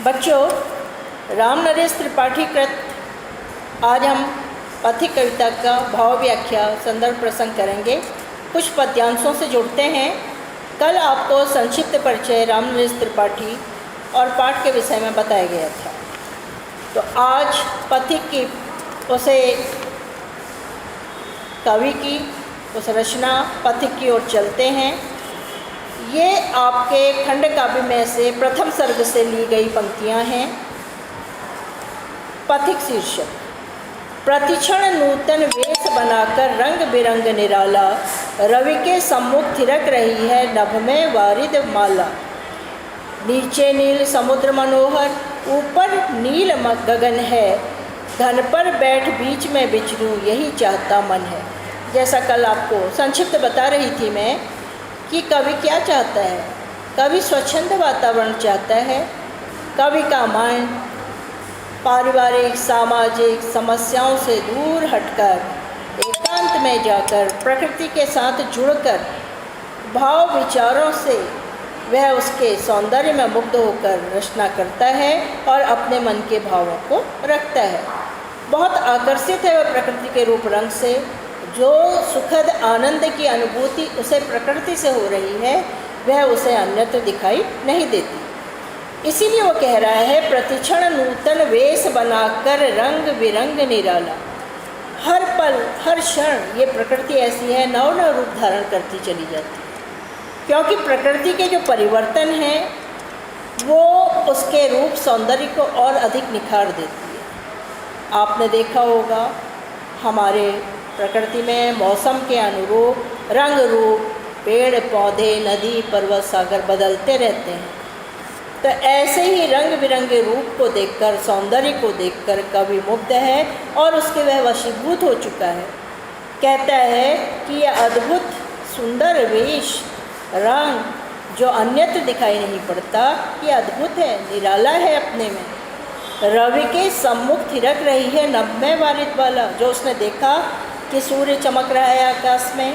बच्चों, राम नरेश त्रिपाठी कृत आज हम पथिक कविता का भाव व्याख्या संदर्भ प्रसंग करेंगे। कुछ पद्यांशों से जुड़ते हैं। कल आपको संक्षिप्त परिचय राम नरेश त्रिपाठी और पाठ के विषय में बताया गया था। तो आज पथिक की उसे कवि की उस रचना पथिक की ओर चलते हैं। ये आपके खंड काव्य में से प्रथम सर्ग से ली गई पंक्तियां हैं। पथिक शीर्षक: प्रतिक्षण नूतन वेश बनाकर रंग बिरंग निराला, रवि के सम्मुख थिरक रही है नभ में वारिद माला। नीचे नील समुद्र मनोहर, ऊपर नील गगन है, घन पर बैठ बीच में विचरूं यही चाहता मन है। जैसा कल आपको संक्षिप्त बता रही थी मैं कि कवि क्या चाहता है। कवि स्वच्छंद वातावरण चाहता है। कवि का मन पारिवारिक सामाजिक समस्याओं से दूर हटकर एकांत में जाकर प्रकृति के साथ जुड़कर भाव विचारों से वह उसके सौंदर्य में मुग्ध होकर रचना करता है और अपने मन के भावों को रखता है। बहुत आकर्षित है वह प्रकृति के रूप रंग से। जो सुखद आनंद की अनुभूति उसे प्रकृति से हो रही है वह उसे अन्यत्र दिखाई नहीं देती। इसीलिए वो कह रहा है, प्रतिक्षण नूतन वेश बनाकर रंग बिरंग निराला। हर पल हर क्षण ये प्रकृति ऐसी है, नव नव रूप धारण करती चली जाती है। क्योंकि प्रकृति के जो परिवर्तन हैं वो उसके रूप सौंदर्य को और अधिक निखार देती है। आपने देखा होगा हमारे प्रकृति में मौसम के अनुरूप रंग रूप पेड़ पौधे नदी पर्वत सागर बदलते रहते हैं। तो ऐसे ही रंग बिरंगे रूप को देखकर सौंदर्य को देखकर कवि मुग्ध है और उसके वह वशीभूत हो चुका है। कहता है कि यह अद्भुत सुंदर वेश रंग जो अन्यत्र दिखाई नहीं पड़ता, ये अद्भुत है, निराला है अपने में। रवि के सम्मुख थिरक रही है नभ में वारिद वाला। जो उसने देखा कि सूर्य चमक रहा है आकाश में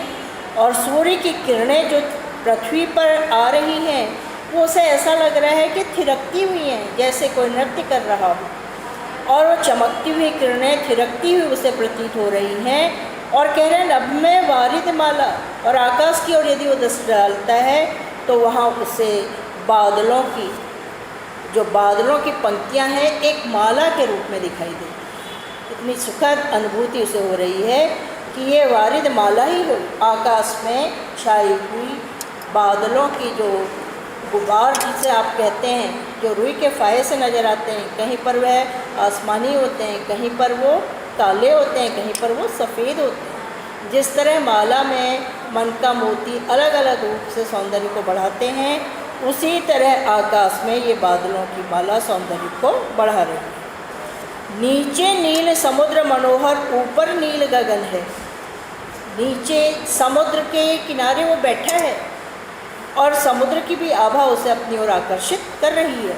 और सूर्य की किरणें जो पृथ्वी पर आ रही हैं वो उसे ऐसा लग रहा है कि थिरकती हुई हैं, जैसे कोई नृत्य कर रहा हो। और वो चमकती हुई किरणें थिरकती हुई उसे प्रतीत हो रही हैं और कह रहे हैं नभ में वारिद माला। और आकाश की ओर यदि वो दृष्टि डालता है तो वहाँ उसे बादलों की पंक्तियाँ हैं एक माला के रूप में दिखाई देती। इतनी सुखद अनुभूति उसे हो रही है कि ये वारिद माला ही हो, आकाश में छाई हुई बादलों की जो गुबार जिसे आप कहते हैं, जो रुई के फाहे से नज़र आते हैं। कहीं पर वह आसमानी होते हैं, कहीं पर वो काले होते हैं, कहीं पर वो सफ़ेद होते हैं। जिस तरह माला में मन का मोती अलग अलग रूप से सौंदर्य को बढ़ाते हैं, उसी तरह आकाश में ये बादलों की माला सौंदर्य को बढ़ा रही है। नीचे नील समुद्र मनोहर, ऊपर नील गगन है। नीचे समुद्र के किनारे वो बैठा है और समुद्र की भी आभा उसे अपनी ओर आकर्षित कर रही है।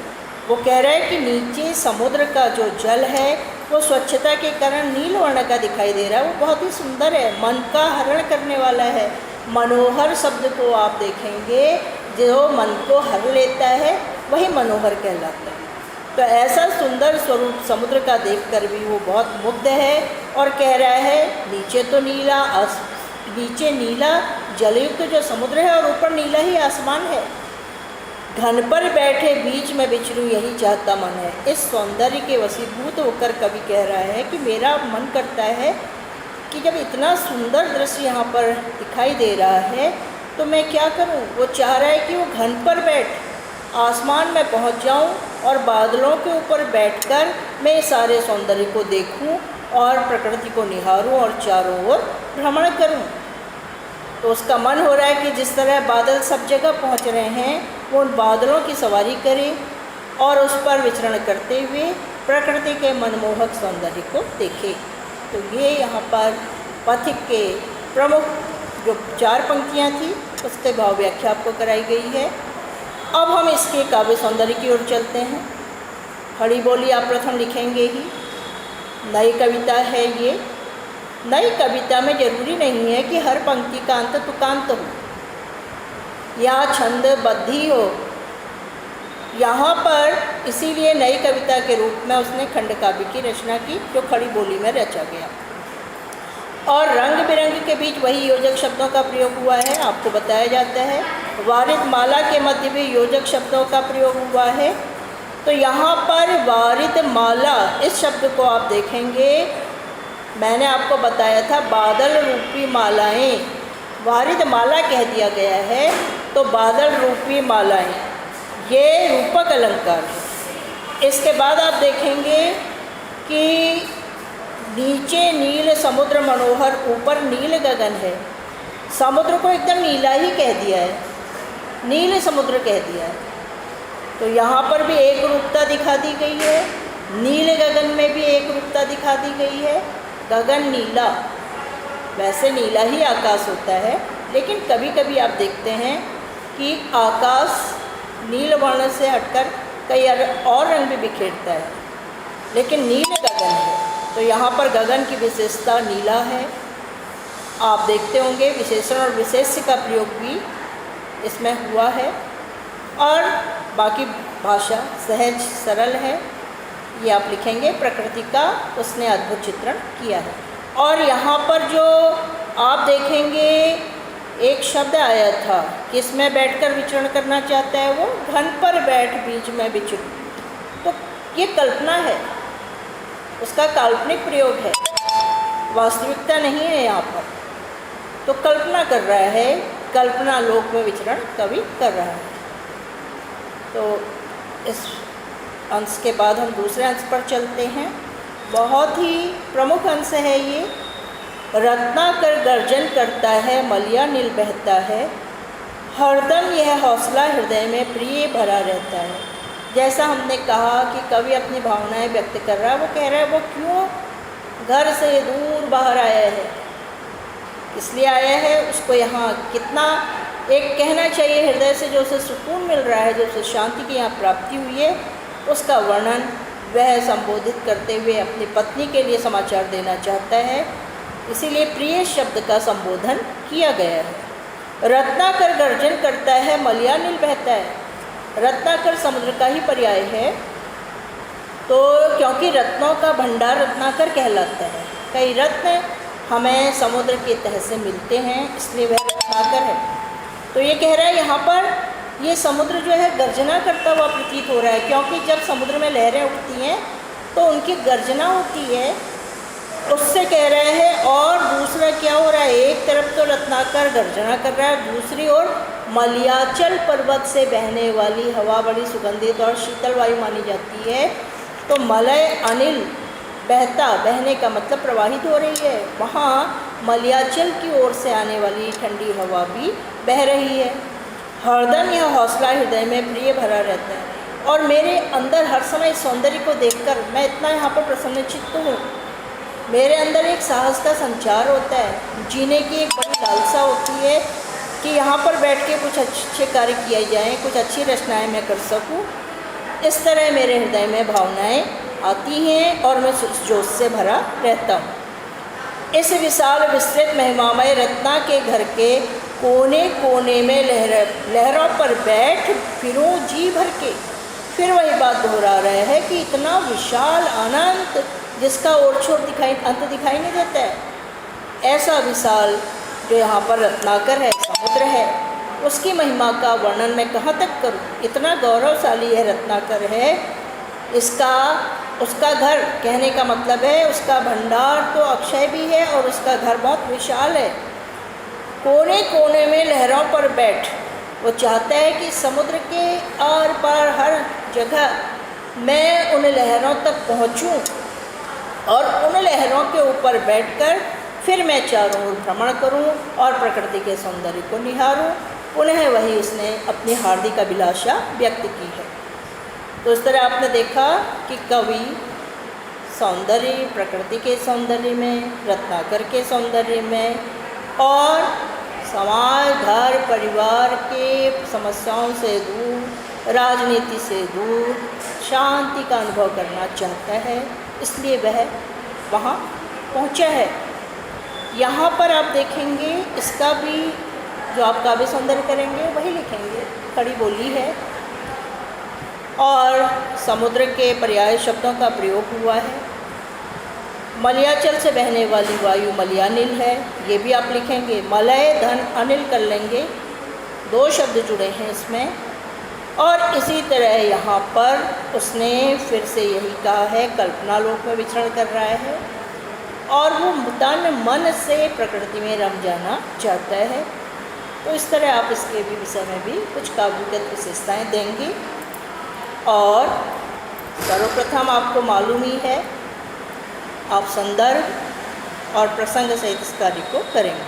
वो कह रहा है कि नीचे समुद्र का जो जल है वो स्वच्छता के कारण नील वर्ण का दिखाई दे रहा है। वो बहुत ही सुंदर है, मन का हरण करने वाला है। मनोहर शब्द को आप देखेंगे, जो मन को हर लेता है वही मनोहर कहलाता है। तो ऐसा सुंदर स्वरूप समुद्र का देखकर भी वो बहुत मुग्ध है और कह रहा है नीचे नीला जलयुक्त जो समुद्र है और ऊपर नीला ही आसमान है। घन पर बैठे बीच में विचरूं यही चाहता मन है। इस सौंदर्य के वशीभूत होकर कवि कह रहा है कि मेरा मन करता है कि जब इतना सुंदर दृश्य यहाँ पर दिखाई दे रहा है तो मैं क्या करूँ। वो चाह रहा है कि वो घन पर बैठ आसमान में पहुँच जाऊँ और बादलों के ऊपर बैठकर मैं सारे सौंदर्य को देखूं और प्रकृति को निहारूं और चारों ओर भ्रमण करूं। तो उसका मन हो रहा है कि जिस तरह बादल सब जगह पहुंच रहे हैं वो उन बादलों की सवारी करे और उस पर विचरण करते हुए प्रकृति के मनमोहक सौंदर्य को देखे। तो ये यहाँ पर पथिक के प्रमुख जो 4 पंक्तियाँ थी उसके भाव व्याख्या आपको कराई गई है। अब हम इसके काव्य सौंदर्य की ओर चलते हैं। खड़ी बोली आप प्रथम लिखेंगे ही। नई कविता है ये। नई कविता में जरूरी नहीं है कि हर पंक्ति का अंत तुकांत हो या छंद बद्धी हो। यहाँ पर इसीलिए नई कविता के रूप में उसने खंड काव्य की रचना की, जो खड़ी बोली में रचा गया। और रंग बिरंग के बीच वही योजक शब्दों का प्रयोग हुआ है, आपको बताया जाता है। वारिद माला के मध्य भी योजक शब्दों का प्रयोग हुआ है। तो यहाँ पर वारिद माला इस शब्द को आप देखेंगे, मैंने आपको बताया था बादल रूपी मालाएं, वारिद माला कह दिया गया है, तो बादल रूपी मालाएं ये रूपक अलंकार है। इसके बाद आप देखेंगे कि नीचे नील समुद्र मनोहर, ऊपर नील गगन है। समुद्र को एकदम नीला ही कह दिया है, नील समुद्र कह दिया है। तो यहाँ पर भी एक रूपता दिखा दी गई है, नील गगन में भी एक रूपता दिखा दी गई है। गगन नीला, वैसे नीला ही आकाश होता है, लेकिन कभी कभी आप देखते हैं कि आकाश नील वर्ण से हटकर कई और रंग भी बिखेरता है, लेकिन नील गगन है। तो यहाँ पर गगन की विशेषता नीला है। आप देखते होंगे विशेषण और विशेष्य का प्रयोग भी इसमें हुआ है, और बाकी भाषा सहज सरल है, ये आप लिखेंगे। प्रकृति का उसने अद्भुत चित्रण किया है। और यहाँ पर जो आप देखेंगे एक शब्द आया था कि इसमें बैठकर विचरण करना चाहता है, वो घन पर बैठ बीच में विचरण, तो ये कल्पना है, उसका काल्पनिक प्रयोग है, वास्तविकता नहीं है यहाँ पर। तो कल्पना कर रहा है, कल्पना लोक में विचरण कवि कर रहा है। तो इस अंश के बाद हम दूसरे अंश पर चलते हैं। बहुत ही प्रमुख अंश है ये। रत्नाकर गर्जन करता है, मलिया नील बहता है, हरदम यह हौसला हृदय में प्रिय भरा रहता है। जैसा हमने कहा कि कवि अपनी भावनाएं व्यक्त कर रहा है, वो कह रहा है वो क्यों घर से दूर बाहर आया है, इसलिए आया है, उसको यहाँ कितना एक कहना चाहिए हृदय से जो उसे सुकून मिल रहा है, जो उसे शांति की यहाँ प्राप्ति हुई है, उसका वर्णन वह संबोधित करते हुए अपनी पत्नी के लिए समाचार देना चाहता है। इसीलिए प्रिय शब्द का संबोधन किया गया है। रत्नाकर गर्जन करता है, मलिया नील बहता है। रत्नाकर समुद्र का ही पर्याय है, तो क्योंकि रत्नों का भंडार रत्नाकर कहलाता है। कई रत्न हमें समुद्र के तह से मिलते हैं, इसलिए वह रत्नाकर है। तो ये कह रहा है यहाँ पर ये समुद्र जो है गर्जना करता हुआ प्रतीत हो रहा है, क्योंकि जब समुद्र में लहरें उठती हैं तो उनकी गर्जना होती है, उससे कह रहे हैं। और दूसरा क्या हो रहा है, एक तरफ तो रत्नाकर गर्जना कर रहा है, दूसरी ओर मलयाचल पर्वत से बहने वाली हवा बड़ी सुगंधित और शीतल वायु मानी जाती है। तो मलय अनिल बहता, बहने का मतलब प्रवाहित हो रही है, वहाँ मलयाचल की ओर से आने वाली ठंडी हवा भी बह रही है। हरदम यह हौसला हृदय में प्रिय भरा रहता है, और मेरे अंदर हर समय सौंदर्य को देखकर मैं इतना यहाँ पर प्रसन्नचित्त हूँ। मेरे अंदर एक साहस का संचार होता है, जीने की एक बड़ी लालसा होती है कि यहाँ पर बैठ के कुछ अच्छे कार्य किए जाएँ, कुछ अच्छी रचनाएँ मैं कर सकूँ। इस तरह मेरे हृदय में भावनाएँ आती हैं और मैं जोश से भरा रहता हूँ। इस विशाल विस्तृत महिमामय रत्ना के घर के कोने कोने में लहरों पर बैठ फिरूं जी भर के। फिर वही बात दोहरा रहे हैं कि इतना विशाल अनंत जिसका ओर छोर अंत दिखाई नहीं देता है, ऐसा विशाल जो यहाँ पर रत्नाकर है, समुद्र है, उसकी महिमा का वर्णन मैं कहाँ तक करूँ। इतना गौरवशाली है रत्नाकर है, उसका घर कहने का मतलब है उसका भंडार तो अक्षय भी है और उसका घर बहुत विशाल है। कोने कोने में लहरों पर बैठ, वो चाहता है कि समुद्र के आर पार हर जगह मैं उन लहरों तक पहुंचूं और उन लहरों के ऊपर बैठकर फिर मैं चारों ओर भ्रमण करूं और प्रकृति के सौंदर्य को निहारूं। पुनः वही उसने अपनी हार्दिक अभिलाषा व्यक्त की है। तो इस तरह आपने देखा कि कवि सौंदर्य, प्रकृति के सौंदर्य में, रत्नाकर के सौंदर्य में और समाज, घर परिवार के समस्याओं से दूर, राजनीति से दूर शांति का अनुभव करना चाहता है, इसलिए वह वहाँ पहुँचा है। यहाँ पर आप देखेंगे इसका भी जो आप काव्य सौंदर्य करेंगे वही लिखेंगे, खड़ी बोली है। और समुद्र के पर्याय शब्दों का प्रयोग हुआ है। मलयाचल से बहने वाली वायु मलयानिल है, ये भी आप लिखेंगे। मलय धन अनिल कर लेंगे, 2 शब्द जुड़े हैं इसमें। और इसी तरह यहाँ पर उसने फिर से यही कहा है, कल्पना लोक में विचरण कर रहा है और वो तन मन से प्रकृति में रम जाना चाहता है। तो इस तरह आप इसके भी विषय में भी कुछ काव्यगत विशेषताएँ देंगे। और सर्वप्रथम आपको मालूम ही है, आप संदर्भ और प्रसंग सहित इस कार्य को करेंगे।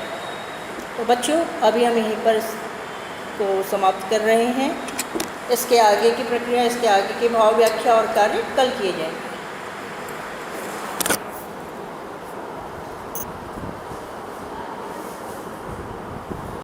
तो बच्चों, अभी हम यहीं पर इसको समाप्त कर रहे हैं। इसके आगे की प्रक्रिया, इसके आगे की भाव व्याख्या और कार्य कल किए जाएंगे।